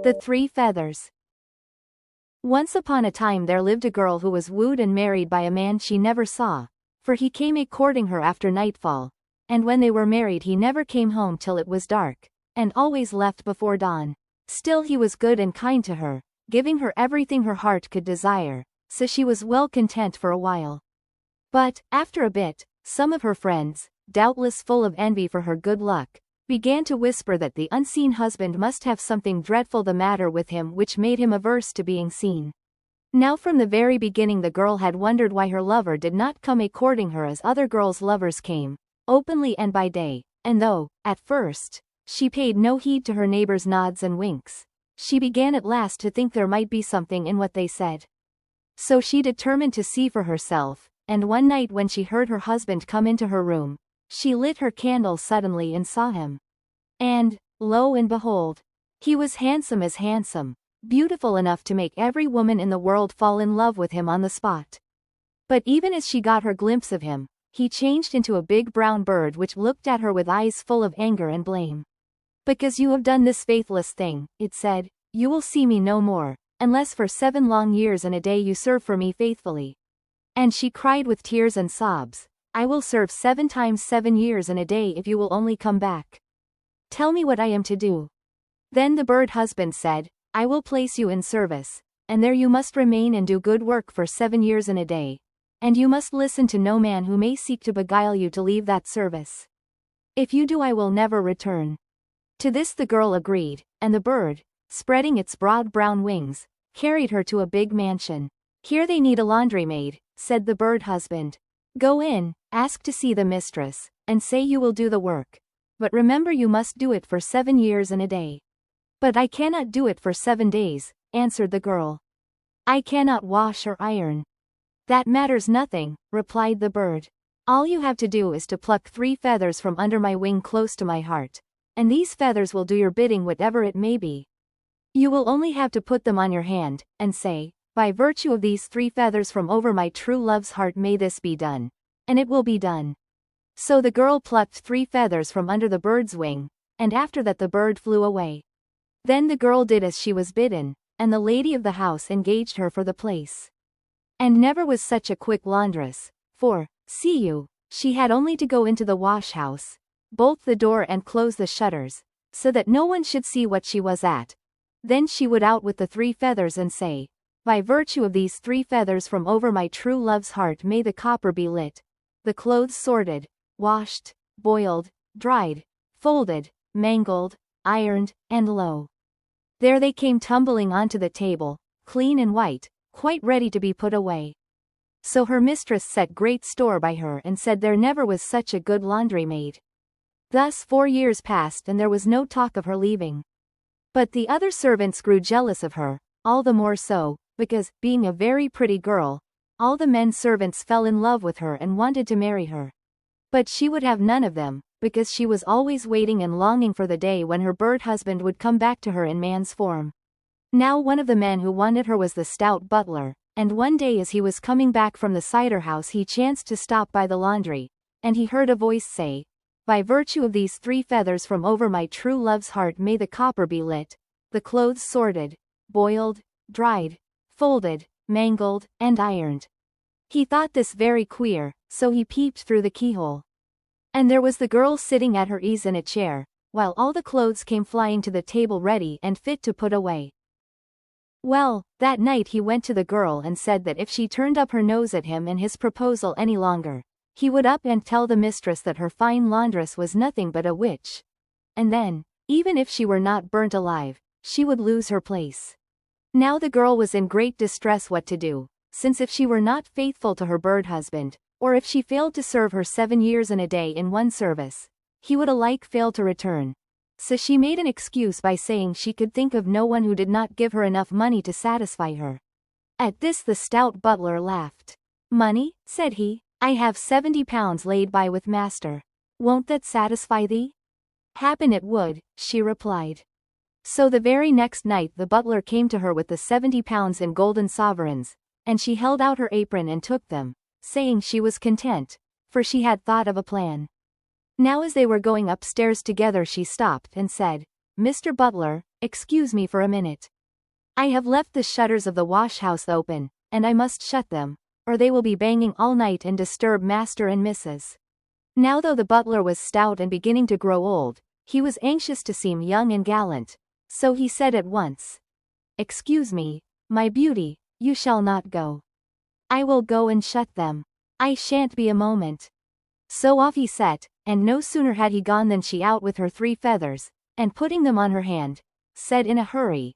The Three Feathers. Once upon a time there lived a girl who was wooed and married by a man she never saw, for he came a-courting her after nightfall, and when they were married he never came home till it was dark, and always left before dawn. Still he was good and kind to her, giving her everything her heart could desire, so she was well content for a while. But, after a bit, some of her friends, doubtless full of envy for her good luck, began to whisper that the unseen husband must have something dreadful the matter with him which made him averse to being seen. Now from the very beginning the girl had wondered why her lover did not come a-courting her as other girls' lovers came, openly and by day, and though, at first, she paid no heed to her neighbors' nods and winks, she began at last to think there might be something in what they said. So she determined to see for herself, and one night when she heard her husband come into her room, she lit her candle suddenly and saw him. And, lo and behold, he was handsome as handsome, beautiful enough to make every woman in the world fall in love with him on the spot. But even as she got her glimpse of him, he changed into a big brown bird which looked at her with eyes full of anger and blame. "Because you have done this faithless thing," it said, "you will see me no more, unless for 7 long years and a day you serve for me faithfully." And she cried with tears and sobs, "I will serve 7 times 7 years and a day if you will only come back. Tell me what I am to do." Then the bird husband said, "I will place you in service, and there you must remain and do good work for 7 years and a day, and you must listen to no man who may seek to beguile you to leave that service. If you do I will never return." To this the girl agreed, and the bird, spreading its broad brown wings, carried her to a big mansion. "Here they need a laundry maid," said the bird husband. "Go in, ask to see the mistress, and say you will do the work. But remember you must do it for 7 years and a day." "But I cannot do it for 7 days," answered the girl. "I cannot wash or iron." "That matters nothing," replied the bird. "All you have to do is to pluck 3 feathers from under my wing close to my heart, and these feathers will do your bidding whatever it may be. You will only have to put them on your hand, and say, 'By virtue of these 3 feathers from over my true love's heart may this be done,' and it will be done." So the girl plucked 3 feathers from under the bird's wing, and after that the bird flew away. Then the girl did as she was bidden, and the lady of the house engaged her for the place. And never was such a quick laundress, for, see you, she had only to go into the wash-house, bolt the door and close the shutters, so that no one should see what she was at. Then she would out with the 3 feathers and say, "By virtue of these 3 feathers from over my true love's heart may the copper be lit, the clothes sorted, washed, boiled, dried, folded, mangled, ironed, and lo, there they came tumbling onto the table, clean and white, quite ready to be put away." So her mistress set great store by her and said there never was such a good laundry maid. Thus 4 years passed and there was no talk of her leaving. But the other servants grew jealous of her, all the more so, because, being a very pretty girl, all the men servants fell in love with her and wanted to marry her. But she would have none of them, because she was always waiting and longing for the day when her bird husband would come back to her in man's form. Now one of the men who wanted her was the stout butler, and one day as he was coming back from the cider house he chanced to stop by the laundry, and he heard a voice say, "By virtue of these 3 feathers from over my true love's heart may the copper be lit, the clothes sorted, boiled, dried, folded, mangled, and ironed." He thought this very queer, so he peeped through the keyhole. And there was the girl sitting at her ease in a chair, while all the clothes came flying to the table ready and fit to put away. Well, that night he went to the girl and said that if she turned up her nose at him and his proposal any longer, he would up and tell the mistress that her fine laundress was nothing but a witch. And then, even if she were not burnt alive, she would lose her place. Now the girl was in great distress what to do, since if she were not faithful to her bird husband, or if she failed to serve her 7 years and a day in one service, he would alike fail to return. So she made an excuse by saying she could think of no one who did not give her enough money to satisfy her. At this the stout butler laughed. "Money?" said he. "I have 70 pounds laid by with master. Won't that satisfy thee?" "Happen it would," she replied. So the very next night the butler came to her with the 70 pounds in golden sovereigns, and she held out her apron and took them, saying she was content, for she had thought of a plan. Now as they were going upstairs together she stopped and said, Mr. Butler, excuse me for a minute. I have left the shutters of the wash-house open, and I must shut them, or they will be banging all night and disturb Master and Mrs. Now though the butler was stout and beginning to grow old, he was anxious to seem young and gallant, so he said at once, "Excuse me, my beauty, you shall not go. I will go and shut them. I shan't be a moment." So off he set, and no sooner had he gone than she out with her 3 feathers, and putting them on her hand, said in a hurry,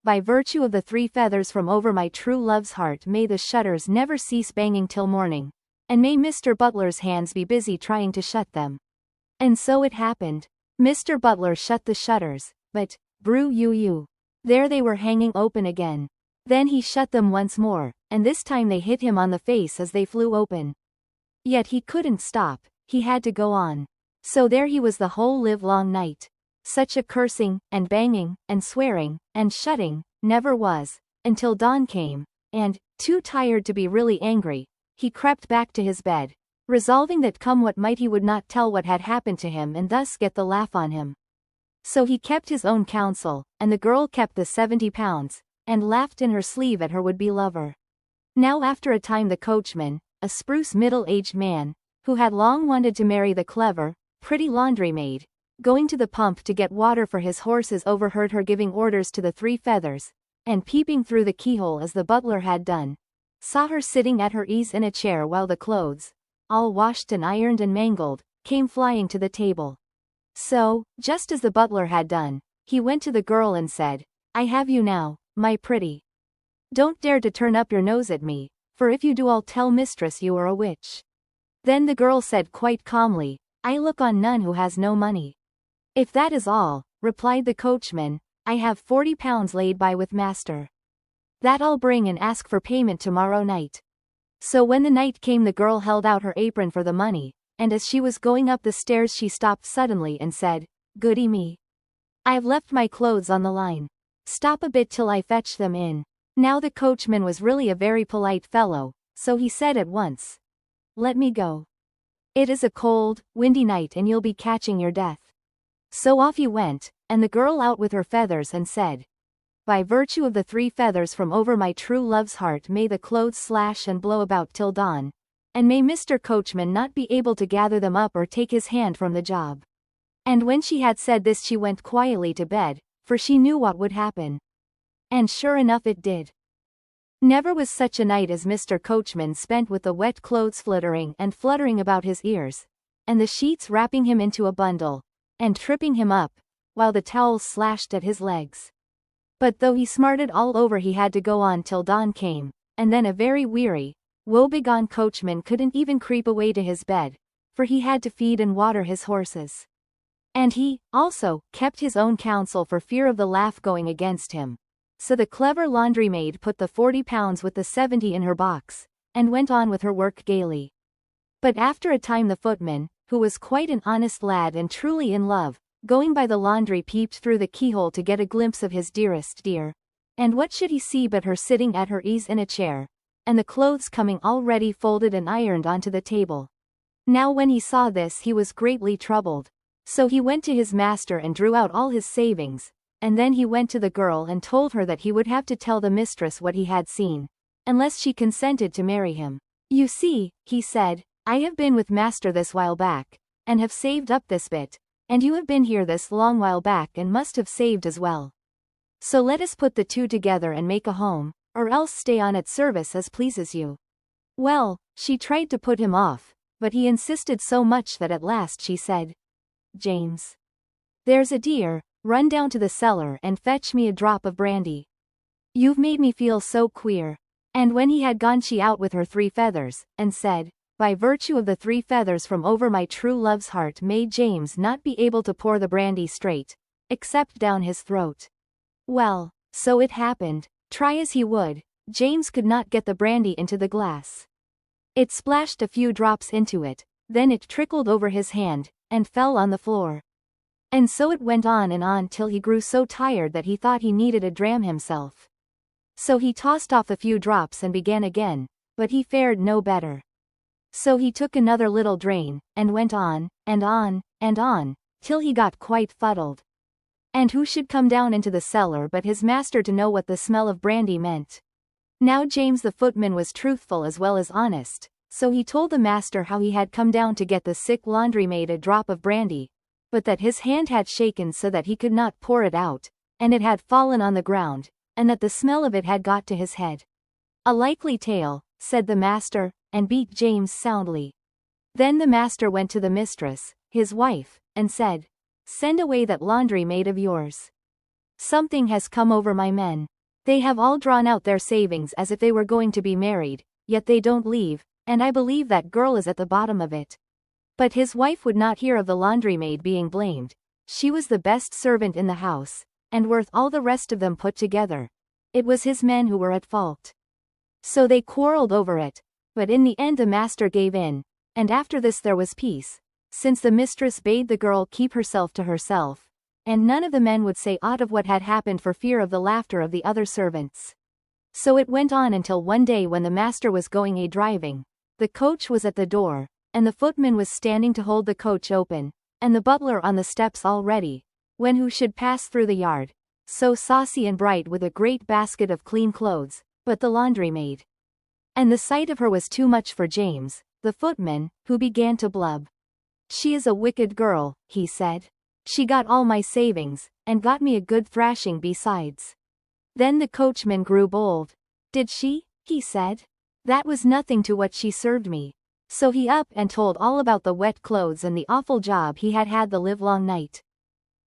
"By virtue of the 3 feathers from over my true love's heart, may the shutters never cease banging till morning, and may Mr. Butler's hands be busy trying to shut them." And so it happened. Mr. Butler shut the shutters, but, brew, there they were hanging open again. Then he shut them once more, and this time they hit him on the face as they flew open. Yet he couldn't stop, he had to go on. So there he was the whole livelong night. Such a cursing, and banging, and swearing, and shutting, never was, until dawn came, and, too tired to be really angry, he crept back to his bed, resolving that come what might he would not tell what had happened to him and thus get the laugh on him. So he kept his own counsel, and the girl kept the 70 pounds, and laughed in her sleeve at her would-be lover. Now after a time the coachman, a spruce middle-aged man, who had long wanted to marry the clever, pretty laundry maid, going to the pump to get water for his horses, overheard her giving orders to the 3 feathers, and peeping through the keyhole as the butler had done, saw her sitting at her ease in a chair while the clothes, all washed and ironed and mangled, came flying to the table. So, just as the butler had done, he went to the girl and said, "I have you now, my pretty. Don't dare to turn up your nose at me, for if you do I'll tell mistress you are a witch." Then the girl said quite calmly, "I look on none who has no money." "If that is all," replied the coachman, "I have 40 pounds laid by with master. That I'll bring and ask for payment tomorrow night." So when the night came the girl held out her apron for the money, and as she was going up the stairs she stopped suddenly and said, "Goody me. I've left my clothes on the line. Stop a bit till I fetch them in." Now the coachman was really a very polite fellow, so he said at once, "Let me go. It is a cold, windy night and you'll be catching your death." So off he went, and the girl out with her feathers and said, "By virtue of the 3 feathers from over my true love's heart, may the clothes slash and blow about till dawn, and may Mr. Coachman not be able to gather them up or take his hand from the job." And when she had said this she went quietly to bed, for she knew what would happen. And sure enough it did. Never was such a night as Mr. Coachman spent, with the wet clothes fluttering about his ears, and the sheets wrapping him into a bundle, and tripping him up, while the towels slashed at his legs. But though he smarted all over he had to go on till dawn came, and then a very weary, woebegone coachman couldn't even creep away to his bed, for he had to feed and water his horses. And he, also, kept his own counsel for fear of the laugh going against him. So the clever laundry maid put the 40 pounds with the 70 in her box, and went on with her work gaily. But after a time the footman, who was quite an honest lad and truly in love, going by the laundry peeped through the keyhole to get a glimpse of his dearest dear. And what should he see but her sitting at her ease in a chair, and the clothes coming all ready folded and ironed onto the table. Now when he saw this he was greatly troubled. So he went to his master and drew out all his savings, and then he went to the girl and told her that he would have to tell the mistress what he had seen, unless she consented to marry him. "You see," he said, "I have been with master this while back, and have saved up this bit, and you have been here this long while back and must have saved as well. So let us put the 2 together and make a home, or else stay on at service as pleases you." Well, she tried to put him off, but he insisted so much that at last she said, "James, there's a dear, run down to the cellar and fetch me a drop of brandy. You've made me feel so queer." And when he had gone she out with her 3 feathers, and said, "By virtue of the 3 feathers from over my true love's heart, may James not be able to pour the brandy straight, except down his throat." Well, so it happened. Try as he would, James could not get the brandy into the glass. It splashed a few drops into it, then it trickled over his hand, and fell on the floor. And so it went on till he grew so tired that he thought he needed a dram himself. So he tossed off a few drops and began again, but he fared no better. So he took another little drain, and went on, and on, and on, till he got quite fuddled. And who should come down into the cellar but his master to know what the smell of brandy meant. Now James the footman was truthful as well as honest, so he told the master how he had come down to get the sick laundry maid a drop of brandy, but that his hand had shaken so that he could not pour it out, and it had fallen on the ground, and that the smell of it had got to his head. A likely tale, said the master, and beat James soundly. Then the master went to the mistress, his wife, and said, "Send away that laundry maid of yours. Something has come over my men. They have all drawn out their savings as if they were going to be married, yet they don't leave, and I believe that girl is at the bottom of it." But his wife would not hear of the laundry maid being blamed. She was the best servant in the house, and worth all the rest of them put together. It was his men who were at fault. So they quarreled over it, but in the end the master gave in, and after this there was peace, since the mistress bade the girl keep herself to herself, and none of the men would say aught of what had happened for fear of the laughter of the other servants. So it went on until one day when the master was going a-driving, the coach was at the door, and the footman was standing to hold the coach open, and the butler on the steps all ready, when who should pass through the yard, so saucy and bright with a great basket of clean clothes, but the laundry maid. And the sight of her was too much for James, the footman, who began to blub. "She is a wicked girl," he said. "She got all my savings, and got me a good thrashing besides." Then the coachman grew bold. "Did she?" he said. "That was nothing to what she served me." So he up and told all about the wet clothes and the awful job he had had the livelong night.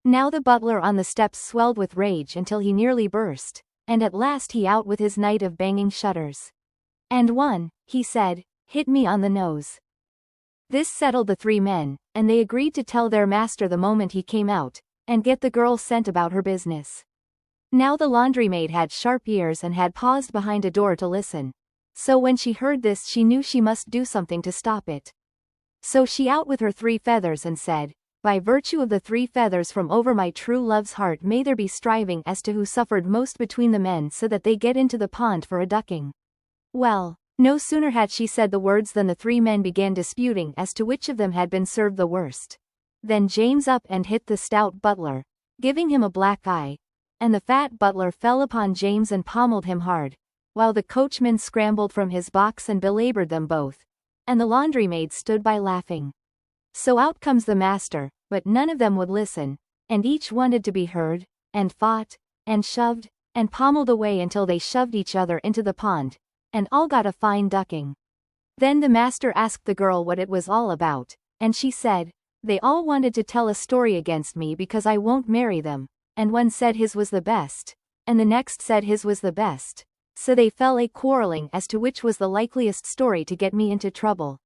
Now the butler on the steps swelled with rage until he nearly burst, and at last he out with his night of banging shutters. "And one," he said, "hit me on the nose." This settled the three men, and they agreed to tell their master the moment he came out, and get the girl sent about her business. Now the laundry maid had sharp ears and had paused behind a door to listen. So when she heard this she knew she must do something to stop it. So she out with her 3 feathers and said, "By virtue of the 3 feathers from over my true love's heart may there be striving as to who suffered most between the men so that they get into the pond for a ducking." Well, no sooner had she said the words than the 3 men began disputing as to which of them had been served the worst. Then James up and hit the stout butler, giving him a black eye, and the fat butler fell upon James and pommeled him hard, while the coachman scrambled from his box and belabored them both, and the laundry maid stood by laughing. So out comes the master, but none of them would listen, and each wanted to be heard, and fought, and shoved, and pommeled away until they shoved each other into the pond, and all got a fine ducking. Then the master asked the girl what it was all about, and she said, "They all wanted to tell a story against me because I won't marry them, and one said his was the best, and the next said his was the best. So they fell a-quarreling as to which was the likeliest story to get me into trouble.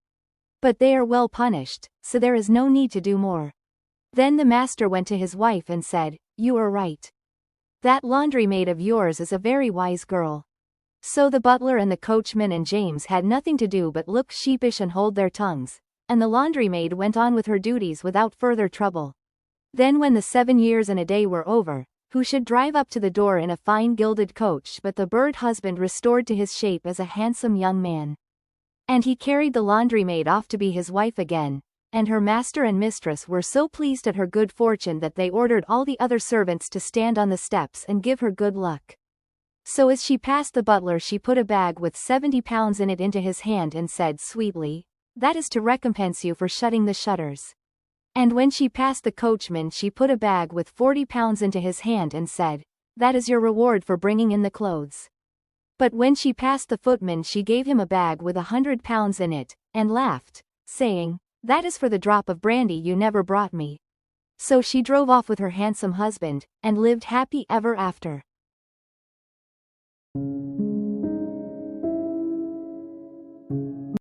But they are well punished, so there is no need to do more." Then the master went to his wife and said, "You are right. That laundry maid of yours is a very wise girl." So the butler and the coachman and James had nothing to do but look sheepish and hold their tongues, and the laundry maid went on with her duties without further trouble. Then when the 7 years and a day were over, who should drive up to the door in a fine gilded coach but the bird husband restored to his shape as a handsome young man. And he carried the laundry maid off to be his wife again, and her master and mistress were so pleased at her good fortune that they ordered all the other servants to stand on the steps and give her good luck. So as she passed the butler she put a bag with 70 pounds in it into his hand and said sweetly, "That is to recompense you for shutting the shutters." And when she passed the coachman she put a bag with 40 pounds into his hand and said, "That is your reward for bringing in the clothes." But when she passed the footman she gave him a bag with 100 pounds in it, and laughed, saying, "That is for the drop of brandy you never brought me." So she drove off with her handsome husband, and lived happy ever after.